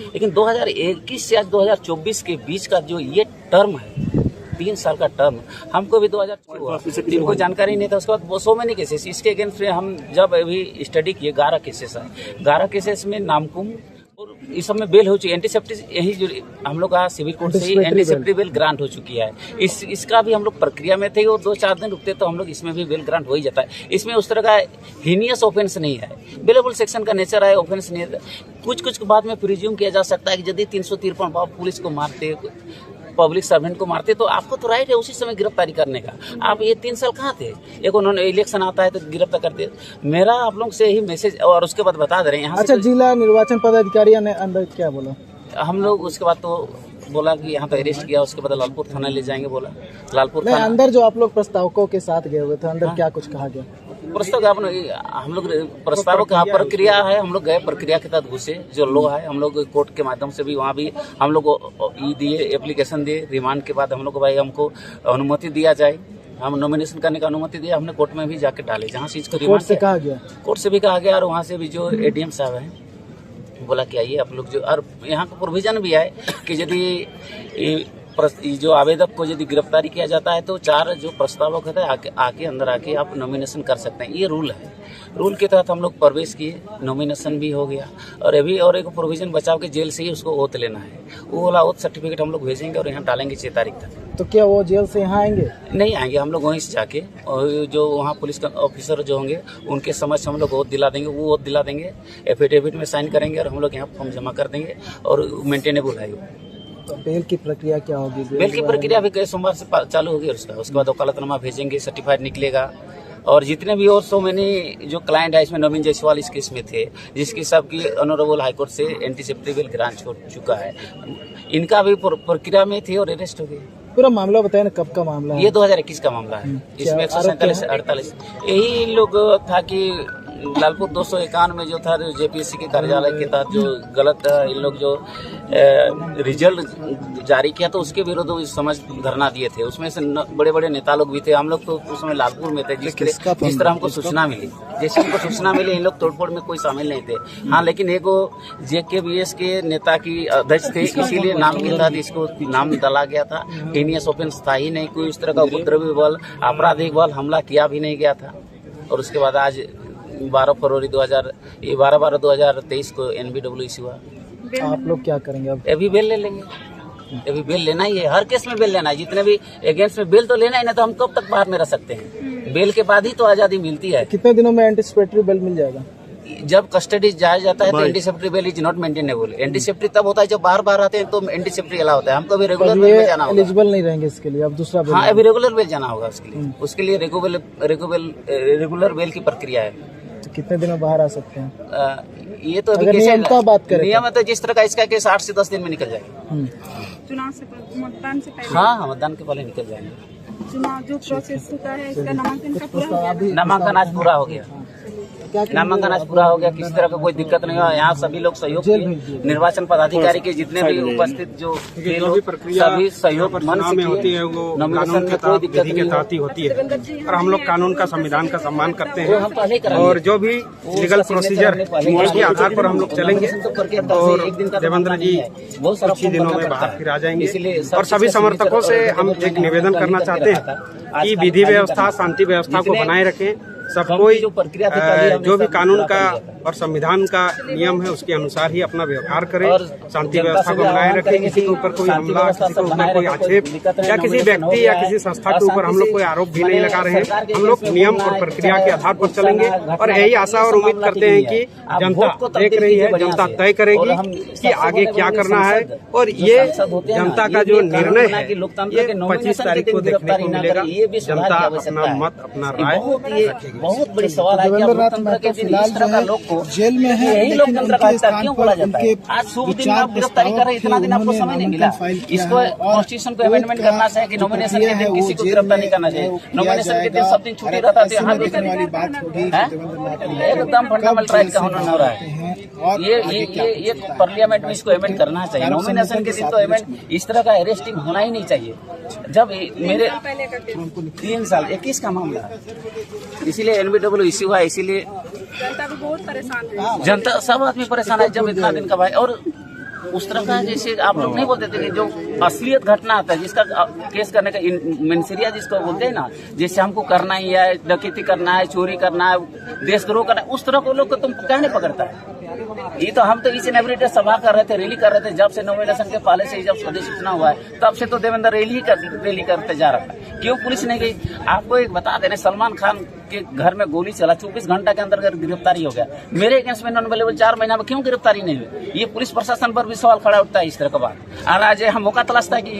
लेकिन 2021 से आज 2024 के बीच का जो ये टर्म है, 3 साल का टर्म, हमको भी 2000 इनको जानकारी नहीं था। उसके बाद वो 100 में नहीं केसेस, इसके अगेंस्ट में हम जब अभी स्टडी किए 11 केसेस है। 11 केसेस में नामकुम और इस सब में बेल हो चुकी है। एंटीसेप्टिक यही जो हम लोग का सिविल कोर्ट से ही एंटीसेप्टिक बेल ग्रांट हो चुकी है। इसका भी हम लोग प्रक्रिया में थे और 2-4 दिन रुकते तो हम लोग इसमें भी बेल ग्रांट हो ही जाता है। इसमें उस तरह का हीनियस ऑफेंस नहीं है, बेलेबल सेक्शन का नेचर है, ऑफेंस नहीं है। कुछ बाद में प्रिज्यूम किया जा सकता है कि यदि 353 बार पुलिस को मारते, पब्लिक सर्वेंट को मारते तो आपको तो राइट है उसी समय गिरफ्तारी करने का। आप ये 3 साल कहाँ थे? एक उन्होंने इलेक्शन आता है तो गिरफ्तार करते। मेरा आप लोग से ही मैसेज, और उसके बाद बता दे रहे हैं यहाँ। अच्छा, जिला निर्वाचन पदाधिकारी ने अंदर क्या बोला? हम लोग उसके बाद तो बोला कि यहाँ पे अरेस्ट किया, उसके बाद लालपुर थाना ले जाएंगे बोला। लालपुर थाना अंदर जो आप लोग प्रस्तावकों के साथ गए हुए थे, अंदर क्या कुछ कहा गया? प्रस्ताव हम लोग प्रस्ताव का प्रक्रिया है, हम लोग गए प्रक्रिया के तहत घुसे। जो लोग है हम लोग कोर्ट के माध्यम से भी वहाँ भी हम लोग दिए, एप्लीकेशन दिए। रिमांड के बाद हम लोग को भाई हमको अनुमति दिया जाए, हम नॉमिनेशन करने का अनुमति दिया। हमने कोर्ट में भी जाके डाले, जहाँ चीज को कोर्ट से कहा गया, कोर्ट से भी कहा गया। और वहाँ से भी जो एडीएम साहब है बोला कि आइए आप लोग जो, और यहाँ का प्रोविजन भी है कि यदि जो आवेदक को यदि गिरफ्तारी किया जाता है तो 4 जो प्रस्तावक होता है आके अंदर आके आप नॉमिनेशन कर सकते हैं। ये रूल है, रूल के तहत हम लोग प्रवेश किए, नॉमिनेशन भी हो गया। और अभी और एक प्रोविजन बचाव के जेल से ही उसको ओथ लेना है, वो वाला ओथ सर्टिफिकेट हम लोग भेजेंगे और यहाँ डालेंगे 6 तारीख तक। तो क्या वो जेल से यहाँ आएंगे? नहीं आएंगे, हम लोग वहीं से जाके, और जो वहाँ पुलिस ऑफिसर जो होंगे उनके समक्ष हम लोग ओथ दिला देंगे, वो ओथ दिला देंगे, एफिडेविट में साइन करेंगे और हम लोग यहाँ फॉर्म जमा कर देंगे और मेंटेनेबल है। तो बेल की प्रक्रिया क्या होगी? बेल की प्रक्रिया भी कई सोमवार से चालू होगी। उसके बाद वकालतनामा भेजेंगे, सर्टिफाइड निकलेगा। और जितने भी और सो मैंने जो क्लाइंट है, इसमें नवीन जायसवाल इस केस में थे, जिसकी सबकी ऑनरेबल हाईकोर्ट से एंटीसेप्टिक बेल ग्रांट हो चुका है, इनका भी प्रक्रिया में थे और अरेस्ट हो गए। पूरा मामला बताए ना, कब का मामला है? ये 2021 का मामला है। इसमें 147-48 यही लोग था कि लालपुर 251 में जो था, जो जेपीएससी के कार्यालय के तहत जो गलत इन लोग जो रिजल्ट जारी किया तो उसके विरुद्ध समझ धरना दिए थे। उसमें से बड़े बड़े नेता लोग भी थे। हम लोग तो उस समय लालपुर में थे। जिस तरह हमको सूचना मिली, जैसे हमको सूचना मिली, इन लोग तोड़फोड़ में कोई शामिल नहीं थे। हाँ, लेकिन एक जेकेबीएस के नेता की अध्यक्ष थे, इसीलिए नाम के तहत इसको नाम डाला गया था। हीनियस ऑफेंस था ही नहीं, कोई इस तरह का उपद्रवी बल, आपराधिक बल हमला किया भी नहीं गया था। और उसके बाद आज 12 फरवरी 2023 को NBW इश्यू हुआ। आप लोग क्या करेंगे अब? अभी बेल ले लेंगे, अभी बेल लेना ही है, हर केस में बेल लेना है। जितने भी अगेंस्ट में बेल तो लेना ही, नहीं तो हम कब तक बाहर में रह सकते हैं? बेल के बाद ही तो आज़ादी मिलती है। कितने दिनों में एंटीसिपेटरी बेल मिल जाएगा? जब कस्टडी जाया जाता है तो एंटीसेप्टरी बेल इज नॉट मेंटेनेबल। एंटीसेप्टरी तब होता है जब बार आते हैं तो एंटीसेप्टरी अलाउ होता है। हमको भी रेगुलर बेल जाना होगा। एलिजिबल नहीं रहेंगे इसके लिए, अब दूसरा बेल? हाँ, अभी रेगुलर बेल जाना होगा उसके लिए रेगुलर बेल की प्रक्रिया है। तो कितने दिनों बाहर आ सकते हैं? ये तो अगर नियम का बात करें, नियम है तो जिस तरह का इसका केस 8 से 10 दिन में निकल जाएगा। चुनाव से मतदान से पहले? हाँ, मतदान के पहले निकल जाएंगे। चुनाव जो प्रोसेस होता है इसका नामांकन का पूरा हो गया? नामांकन आज पूरा हो गया, नामांकन आज पूरा हो गया। किसी तरह का कोई दिक्कत नहीं हुआ। यहाँ सभी लोग सहयोग किए, निर्वाचन पदाधिकारी के जितने भी उपस्थित जो सभी सहयोग मन से होती है, वो नॉमिनेशन में कोई दिक्कत नहीं होती है। और हम लोग कानून का, संविधान का सम्मान करते हैं और जो भी लीगल प्रोसीजर उसके आधार पर हम लोग चलेंगे। और देवेंद्र जी कुछ ही दिनों में बाहर फिर आ जाएंगे। और सभी समर्थकों से हम एक निवेदन करना चाहते हैं कि विधि व्यवस्था, शांति व्यवस्था को बनाए रखें। सब कोई जो भी कानून का और संविधान का नियम है उसके अनुसार ही अपना व्यवहार करें, शांति व्यवस्था को बनाए रखें। किसी के ऊपर कोई हमला, किसी के ऊपर कोई आक्षेप या किसी व्यक्ति या किसी संस्था के ऊपर हम लोग कोई आरोप भी नहीं लगा रहे हैं। हम लोग नियम और प्रक्रिया के आधार पर चलेंगे और यही आशा और उम्मीद करते हैं कि जनता देख रही है, जनता तय करेगी कि आगे क्या करना है। और ये जनता का जो निर्णय है ये 25 तारीख को देखने को मिलेगा। जनता अपना मत, अपना राय रखेगी। बहुत बड़ी सवाल है कि लोकतंत्र के दिन इस तरह का लोग को जेल में है, यही लोकतंत्र का हिस्सा क्यों बोला जाता है? आज शुभ दिन आप गिरफ्तारी कर रहे, इतना दिन आपको समय नहीं मिला। इसको कॉन्स्टिट्यूशन को अमेंडमेंट करना चाहिए कि नॉमिनेशन के दिन किसी को गिरफ्तार नहीं करना चाहिए। नॉमिनेशन के दिन सब दिन छुट्टी रहता है, यहाँ एकदम फंडामेंटल राइट का होना हो रहा है। ये पार्लियामेंट में इसको अमेंड करना चाहिए। नॉमिनेशन के दिन तो अमेंड, इस तरह का अरेस्टिंग होना ही नहीं चाहिए। जब मेरे 3 साल 21 का मामला है, इसीलिए NBW इश्यू है, इसीलिए जनता भी बहुत परेशान है। जनता सब आदमी परेशान है। जब इतना दिन का भाई, और उस तरह का जैसे आप लोग नहीं बोलते थे कि जो असलियत घटना आता है जिसका केस करने का मेंसरिया जिसको बोलते हैं ना, जैसे हमको करना ही है, डकैती करना है, चोरी करना है, देशद्रोह करना है, उस तरह को लोग को तुम क्या नहीं पकड़ता है। ये तो हम तो इस एवरी डे सभा कर रहे थे, रैली कर रहे थे, जब से नॉमिनेशन के पहले से ही जब स्वदेश सूचना हुआ है तब से तो देवेंद्र रैली करते जा रहा है। क्यों पुलिस नहीं गई? आपको एक बता देने, सलमान खान के घर में गोली चला, 24 घंटा के अंदर गिरफ्तारी हो गया। मेरे अगेंस्ट में नॉन अवेलेबल 4 महीना में क्यों गिरफ्तारी नहीं हुई? ये पुलिस प्रशासन पर भी सवाल खड़ा उठता है इस तरह का बात। और आज हम मौका तलाशता है कि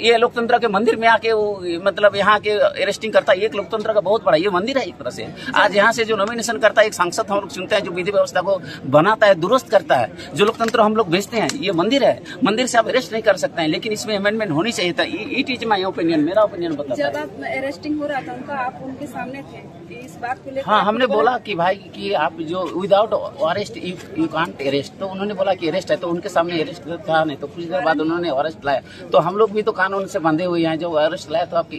ये लोकतंत्र के मंदिर में आके वो मतलब यहाँ के अरेस्टिंग करता है। एक लोकतंत्र का बहुत बड़ा ये मंदिर है एक तरह से। आज यहाँ से जो नॉमिनेशन करता है एक सांसद हम लोग सुनते हैं, जो विधि व्यवस्था को बनाता है, दुरुस्त करता है, जो लोकतंत्र हम लोग भेजते हैं, ये मंदिर है। मंदिर से आप अरेस्ट नहीं कर सकते हैं, लेकिन इसमें अमेंडमेंट होनी चाहिए था। इट इज माई ओपिनियन, मेरा ओपिनियन बताता है। जब आप अरेस्टिंग हो रहा था उनका, आप उनके सामने थे, इस बात को लेकर हाँ, हमने बोला कि भाई कि आप जो without arrest you can't arrest, तो उन्होंने बोला कि अरेस्ट है, तो उनके सामने अरेस्ट था नहीं, तो कुछ देर बाद उन्होंने अरेस्ट लाया। तो हम लोग भी तो कानून से बंधे हुए हैं, जो अरेस्ट लाया तो आप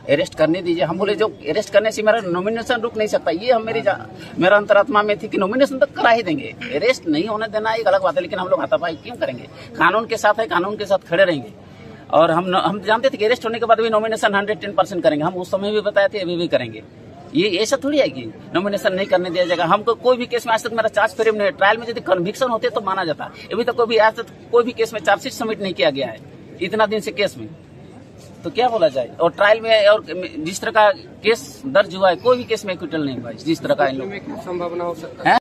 अरेस्ट करने दीजिए। हम बोले जो अरेस्ट करने से मेरा नॉमिनेशन रुक नहीं सकता, ये हम मेरा अंतरात्मा में थी कि नॉमिनेशन तक करा ही देंगे, अरेस्ट नहीं होने देना एक अलग बात है, लेकिन हम लोग हाथापाई क्यों करेंगे? कानून के साथ है, कानून के साथ खड़े रहेंगे। और हम जानते थे कि अरेस्ट होने के बाद भी नॉमिनेशन 110% करेंगे। हम उस समय भी बताए थे, अभी भी करेंगे। ये ऐसा थोड़ी है कि नॉमिनेशन नहीं करने दिया जाएगा। हमको कोई भी केस में आज तक मेरा चार्ज फ्रेम नहीं, ट्रायल में यदि कन्विक्शन होते तो माना जाता। अभी तक कोई भी केस में चार्जशीट सबमिट नहीं किया गया है इतना दिन से केस में, तो क्या बोला जाए? और ट्रायल में और जिस तरह का केस दर्ज हुआ है, कोई भी केस में एक्विटल नहीं हुआ जिस तरह का इन लोग संभावना हो सकता है।